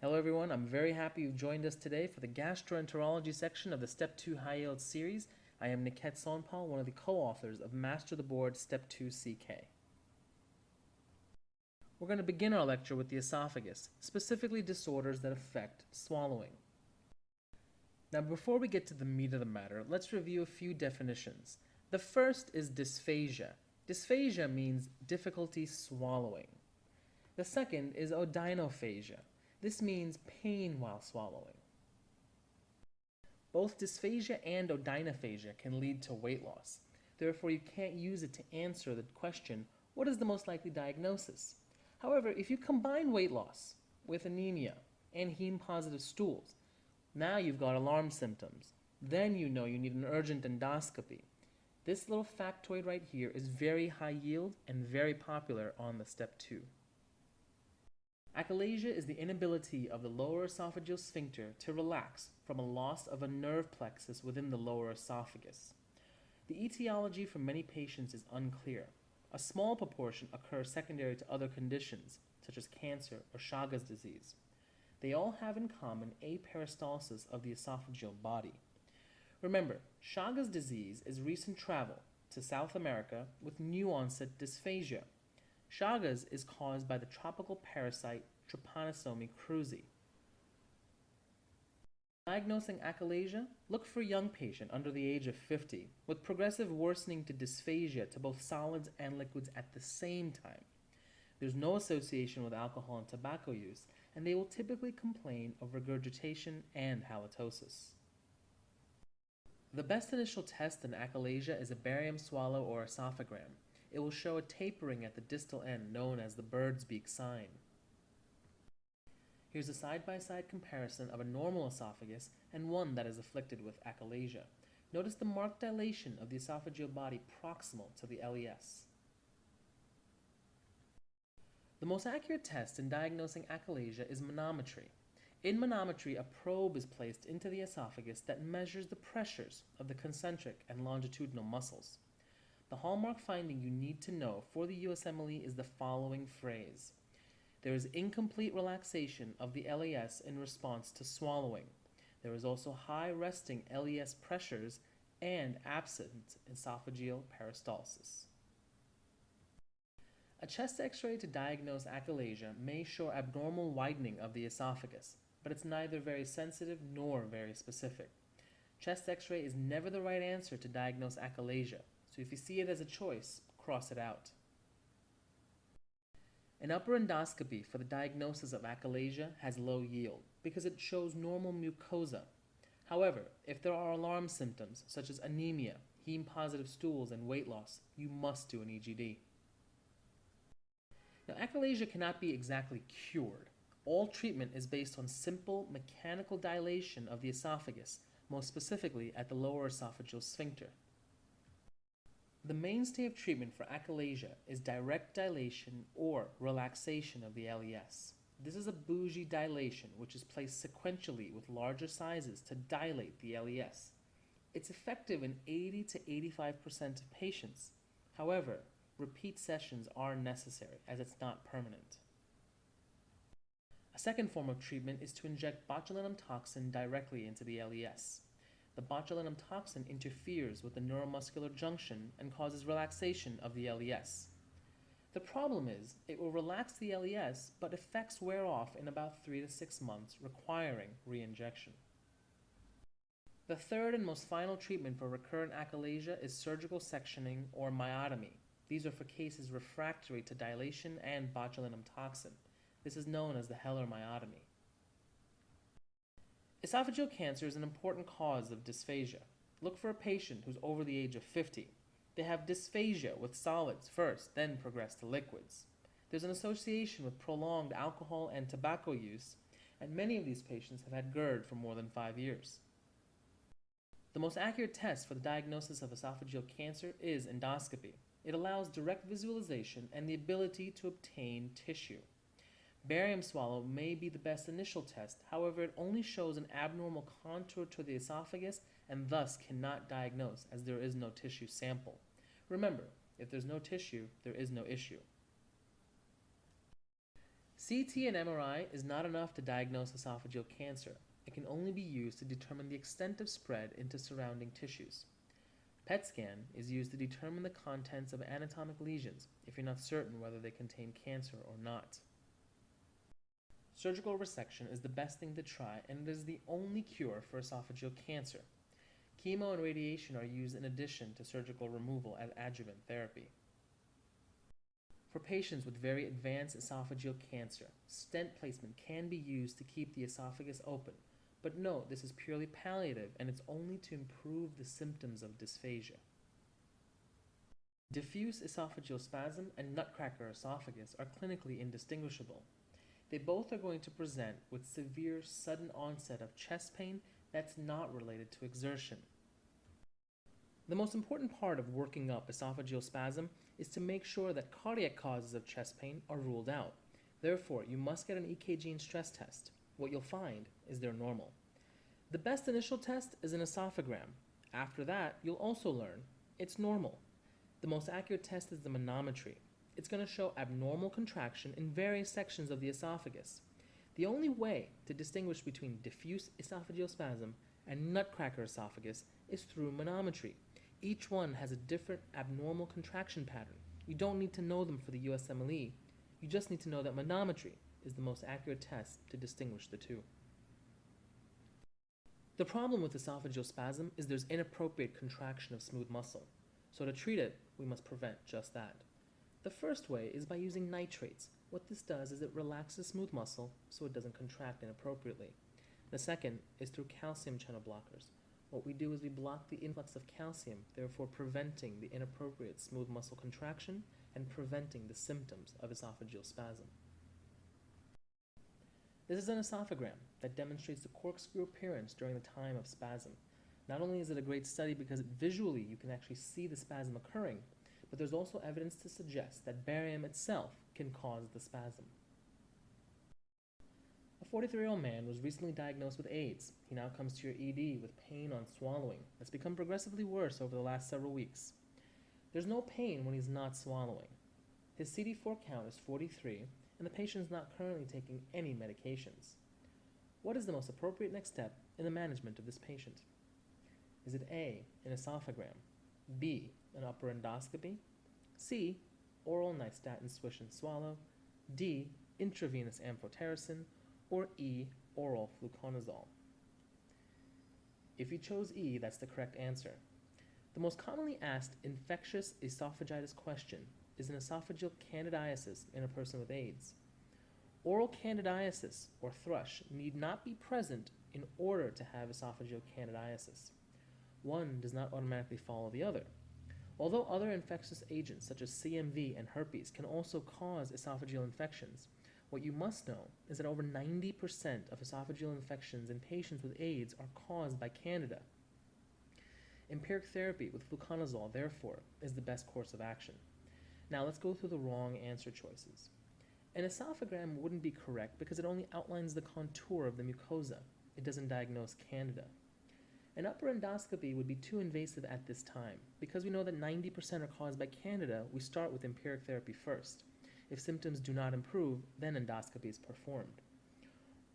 Hello everyone, I'm very happy you've joined us today for the gastroenterology section of the Step 2 High Yield series. I am Niket Sonpal, one of the co-authors of Master the Board Step 2 CK. We're going to begin our lecture with the esophagus, specifically disorders that affect swallowing. Now before we get to the meat of the matter, let's review a few definitions. The first is dysphagia. Dysphagia means difficulty swallowing. The second is odynophagia. This means pain while swallowing. Both dysphagia and odynophagia can lead to weight loss. Therefore, you can't use it to answer the question, what is the most likely diagnosis? However, if you combine weight loss with anemia and heme-positive stools, now you've got alarm symptoms. Then you know you need an urgent endoscopy. This little factoid right here is very high yield and very popular on the Step 2. Achalasia is the inability of the lower esophageal sphincter to relax from a loss of a nerve plexus within the lower esophagus. The etiology for many patients is unclear. A small proportion occur secondary to other conditions, such as cancer or Chagas disease. They all have in common aperistalsis of the esophageal body. Remember, Chagas disease is recent travel to South America with new onset dysphagia. Chagas is caused by the tropical parasite Trypanosome cruzi. Diagnosing achalasia, look for a young patient under the age of 50 with progressive worsening to dysphagia to both solids and liquids at the same time. There's no association with alcohol and tobacco use, and they will typically complain of regurgitation and halitosis. The best initial test in achalasia is a barium swallow or esophagram. It will show a tapering at the distal end known as the bird's beak sign. Here's a side-by-side comparison of a normal esophagus and one that is afflicted with achalasia. Notice the marked dilation of the esophageal body proximal to the LES. The most accurate test in diagnosing achalasia is manometry. In manometry, a probe is placed into the esophagus that measures the pressures of the concentric and longitudinal muscles. The hallmark finding you need to know for the USMLE is the following phrase. There is incomplete relaxation of the LES in response to swallowing. There is also high resting LES pressures and absent esophageal peristalsis. A chest x-ray to diagnose achalasia may show abnormal widening of the esophagus, but it's neither very sensitive nor very specific. Chest x-ray is never the right answer to diagnose achalasia. So if you see it as a choice, cross it out. An upper endoscopy for the diagnosis of achalasia has low yield because it shows normal mucosa. However, if there are alarm symptoms such as anemia, heme-positive stools, and weight loss, you must do an EGD. Now, achalasia cannot be exactly cured. All treatment is based on simple mechanical dilation of the esophagus, most specifically at the lower esophageal sphincter. The mainstay of treatment for achalasia is direct dilation or relaxation of the LES. This is a bougie dilation which is placed sequentially with larger sizes to dilate the LES. It's effective in 80 to 85% of patients. However, repeat sessions are necessary as it's not permanent. A second form of treatment is to inject botulinum toxin directly into the LES. The botulinum toxin interferes with the neuromuscular junction and causes relaxation of the LES. The problem is, it will relax the LES, but effects wear off in about 3 to 6 months, requiring re-injection. The third and most final treatment for recurrent achalasia is surgical sectioning or myotomy. These are for cases refractory to dilation and botulinum toxin. This is known as the Heller myotomy. Esophageal cancer is an important cause of dysphagia. Look for a patient who's over the age of 50. They have dysphagia with solids first, then progress to liquids. There's an association with prolonged alcohol and tobacco use, and many of these patients have had GERD for more than 5 years. The most accurate test for the diagnosis of esophageal cancer is endoscopy. It allows direct visualization and the ability to obtain tissue. Barium swallow may be the best initial test, however it only shows an abnormal contour to the esophagus and thus cannot diagnose as there is no tissue sample. Remember, if there's no tissue, there is no issue. CT and MRI is not enough to diagnose esophageal cancer. It can only be used to determine the extent of spread into surrounding tissues. PET scan is used to determine the contents of anatomic lesions if you're not certain whether they contain cancer or not. Surgical resection is the best thing to try, and it is the only cure for esophageal cancer. Chemo and radiation are used in addition to surgical removal as adjuvant therapy. For patients with very advanced esophageal cancer, stent placement can be used to keep the esophagus open, but note this is purely palliative and it's only to improve the symptoms of dysphagia. Diffuse esophageal spasm and nutcracker esophagus are clinically indistinguishable. They both are going to present with severe sudden onset of chest pain that's not related to exertion. The most important part of working up esophageal spasm is to make sure that cardiac causes of chest pain are ruled out. Therefore, you must get an EKG and stress test. What you'll find is they're normal. The best initial test is an esophagram. After that, you'll also learn it's normal. The most accurate test is the manometry. It's going to show abnormal contraction in various sections of the esophagus. The only way to distinguish between diffuse esophageal spasm and nutcracker esophagus is through manometry. Each one has a different abnormal contraction pattern. You don't need to know them for the USMLE. You just need to know that manometry is the most accurate test to distinguish the two. The problem with esophageal spasm is there's inappropriate contraction of smooth muscle. So to treat it, we must prevent just that. The first way is by using nitrates. What this does is it relaxes smooth muscle so it doesn't contract inappropriately. The second is through calcium channel blockers. What we do is we block the influx of calcium, therefore preventing the inappropriate smooth muscle contraction and preventing the symptoms of esophageal spasm. This is an esophagram that demonstrates the corkscrew appearance during the time of spasm. Not only is it a great study because visually you can actually see the spasm occurring, but there's also evidence to suggest that barium itself can cause the spasm. A 43-year-old man was recently diagnosed with AIDS. He now comes to your ED with pain on swallowing that's become progressively worse over the last several weeks. There's no pain when he's not swallowing. His CD4 count is 43, and the patient is not currently taking any medications. What is the most appropriate next step in the management of this patient? Is it A, an esophagram, B, an upper endoscopy, C, oral nystatin swish and swallow, D, intravenous amphotericin, or E, oral fluconazole? If you chose E, that's the correct answer. The most commonly asked infectious esophagitis question is an esophageal candidiasis in a person with AIDS. Oral candidiasis, or thrush, need not be present in order to have esophageal candidiasis. One does not automatically follow the other. Although other infectious agents such as CMV and herpes can also cause esophageal infections, what you must know is that over 90% of esophageal infections in patients with AIDS are caused by Candida. Empiric therapy with fluconazole, therefore, is the best course of action. Now let's go through the wrong answer choices. An esophagram wouldn't be correct because it only outlines the contour of the mucosa. It doesn't diagnose Candida. An upper endoscopy would be too invasive at this time. Because we know that 90% are caused by Candida, we start with empiric therapy first. If symptoms do not improve, then endoscopy is performed.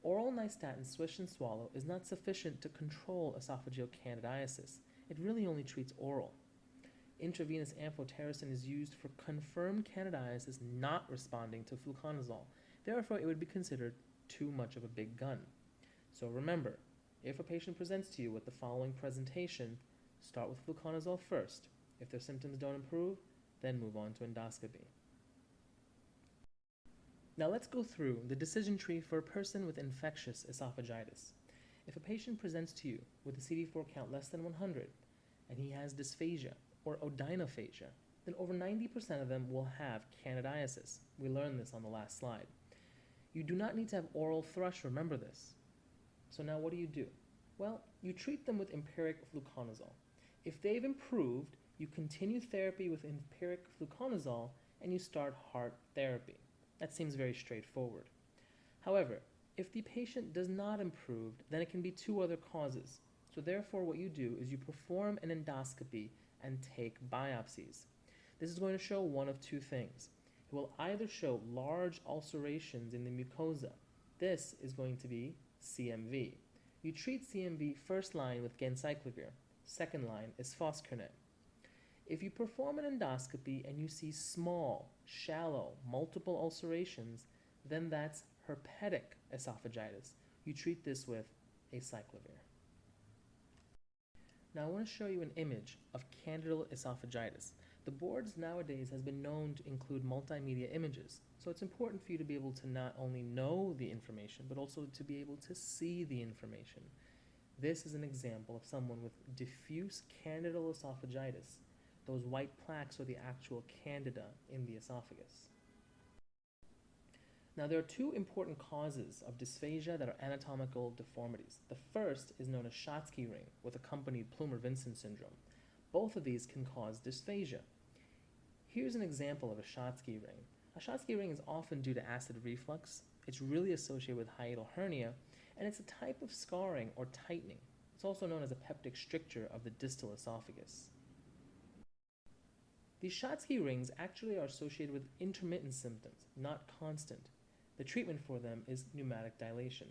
Oral nystatin swish and swallow is not sufficient to control esophageal candidiasis. It really only treats oral. Intravenous amphotericin is used for confirmed candidiasis not responding to fluconazole. Therefore, it would be considered too much of a big gun. So remember, if a patient presents to you with the following presentation, start with fluconazole first. If their symptoms don't improve, then move on to endoscopy. Now let's go through the decision tree for a person with infectious esophagitis. If a patient presents to you with a CD4 count less than 100 and he has dysphagia or odynophagia, then over 90% of them will have candidiasis. We learned this on the last slide. You do not need to have oral thrush, remember this. So now what do? Well, you treat them with empiric fluconazole. If they've improved, you continue therapy with empiric fluconazole and you start heart therapy. That seems very straightforward. However, if the patient does not improve, then it can be two other causes. So therefore what you do is you perform an endoscopy and take biopsies. This is going to show one of two things. It will either show large ulcerations in the mucosa. This is going to be CMV. You treat CMV first line with ganciclovir. Second line is foscarnet. If you perform an endoscopy and you see small, shallow, multiple ulcerations, then that's herpetic esophagitis. You treat this with acyclovir. Now I want to show you an image of candidal esophagitis. The boards nowadays has been known to include multimedia images, so it's important for you to be able to not only know the information, but also to be able to see the information. This is an example of someone with diffuse candidal esophagitis. Those white plaques are the actual candida in the esophagus. Now, there are two important causes of dysphagia that are anatomical deformities. The first is known as Schatzki ring with accompanied Plumer-Vinson syndrome. Both of these can cause dysphagia. Here's an example of a Schatzki ring. A Schatzki ring is often due to acid reflux. It's really associated with hiatal hernia, and it's a type of scarring or tightening. It's also known as a peptic stricture of the distal esophagus. These Schatzki rings actually are associated with intermittent symptoms, not constant. The treatment for them is pneumatic dilation.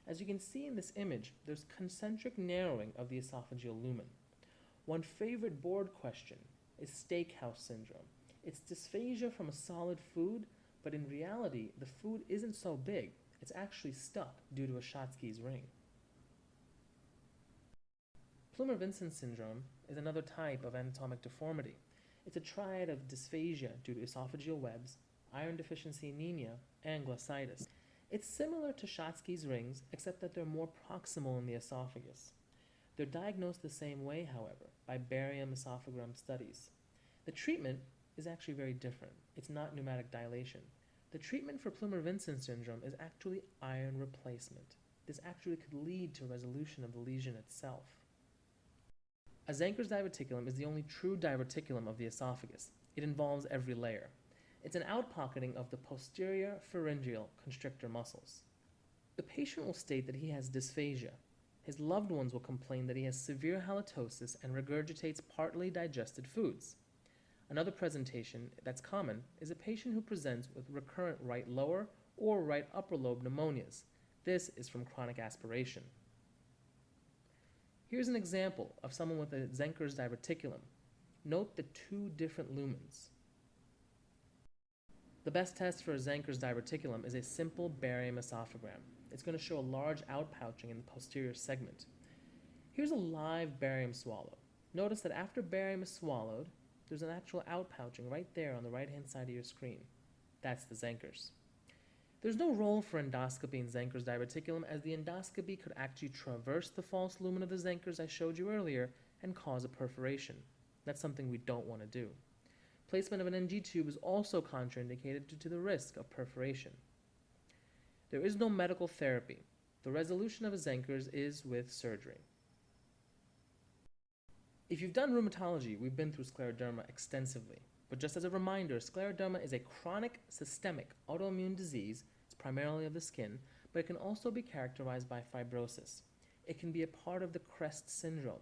As you can see in this image, there's concentric narrowing of the esophageal lumen. One favorite board question is steakhouse syndrome. It's dysphagia from a solid food, but in reality, the food isn't so big. It's actually stuck due to a Schatzki's ring. Plumer-Vinson syndrome is another type of anatomic deformity. It's a triad of dysphagia due to esophageal webs, iron deficiency anemia, and glossitis. It's similar to Schatzki's rings, except that they're more proximal in the esophagus. They're diagnosed the same way, however, by barium esophagram studies. The treatment is actually very different. It's not pneumatic dilation. The treatment for Plumer-Vinson syndrome is actually iron replacement. This actually could lead to resolution of the lesion itself. A Zenker's diverticulum is the only true diverticulum of the esophagus. It involves every layer. It's an outpocketing of the posterior pharyngeal constrictor muscles. The patient will state that he has dysphagia. His loved ones will complain that he has severe halitosis and regurgitates partly digested foods. Another presentation that's common is a patient who presents with recurrent right lower or right upper lobe pneumonias. This is from chronic aspiration. Here's an example of someone with a Zenker's diverticulum. Note the two different lumens. The best test for a Zenker's diverticulum is a simple barium esophagram. It's going to show a large outpouching in the posterior segment. Here's a live barium swallow. Notice that after barium is swallowed, there's an actual outpouching right there on the right-hand side of your screen. That's the Zenker's. There's no role for endoscopy in Zenker's diverticulum, as the endoscopy could actually traverse the false lumen of the Zenker's I showed you earlier and cause a perforation. That's something we don't want to do. Placement of an NG tube is also contraindicated due to the risk of perforation. There is no medical therapy. The resolution of a Zenker's is with surgery. If you've done rheumatology, we've been through scleroderma extensively. But just as a reminder, scleroderma is a chronic systemic autoimmune disease. It's primarily of the skin, but it can also be characterized by fibrosis. It can be a part of the CREST syndrome,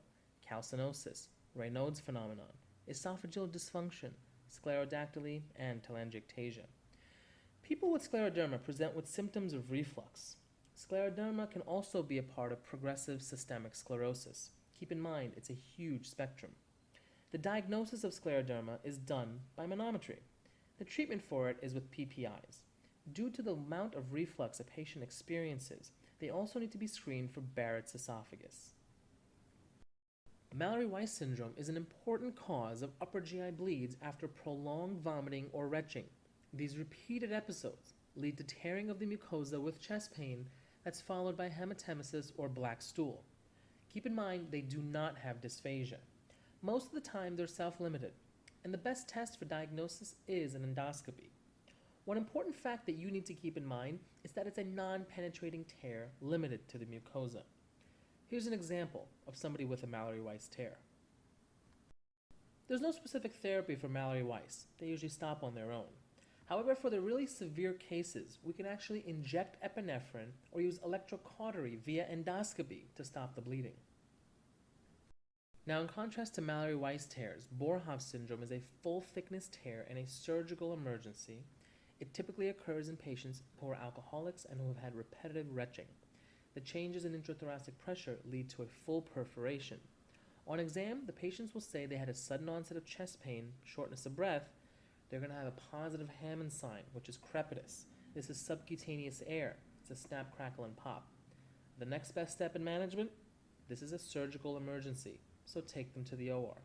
calcinosis, Raynaud's phenomenon, esophageal dysfunction, sclerodactyly, and telangiectasia. People with scleroderma present with symptoms of reflux. Scleroderma can also be a part of progressive systemic sclerosis. Keep in mind, it's a huge spectrum. The diagnosis of scleroderma is done by manometry. The treatment for it is with PPIs. Due to the amount of reflux a patient experiences, they also need to be screened for Barrett's esophagus. Mallory-Weiss syndrome is an important cause of upper GI bleeds after prolonged vomiting or retching. These repeated episodes lead to tearing of the mucosa with chest pain that's followed by hematemesis or black stool. Keep in mind, they do not have dysphagia. Most of the time, they're self-limited, and the best test for diagnosis is an endoscopy. One important fact that you need to keep in mind is that it's a non-penetrating tear limited to the mucosa. Here's an example of somebody with a Mallory-Weiss tear. There's no specific therapy for Mallory-Weiss. They usually stop on their own. However, for the really severe cases, we can actually inject epinephrine or use electrocautery via endoscopy to stop the bleeding. Now, in contrast to Mallory-Weiss tears, Boerhaave syndrome is a full-thickness tear and a surgical emergency. It typically occurs in patients who are alcoholics and who have had repetitive retching. The changes in intrathoracic pressure lead to a full perforation. On exam, the patients will say they had a sudden onset of chest pain, shortness of breath. They're going to have a positive Hammond sign, which is crepitus. This is subcutaneous air. It's a snap, crackle, and pop. The next best step in management, this is a surgical emergency, so take them to the OR.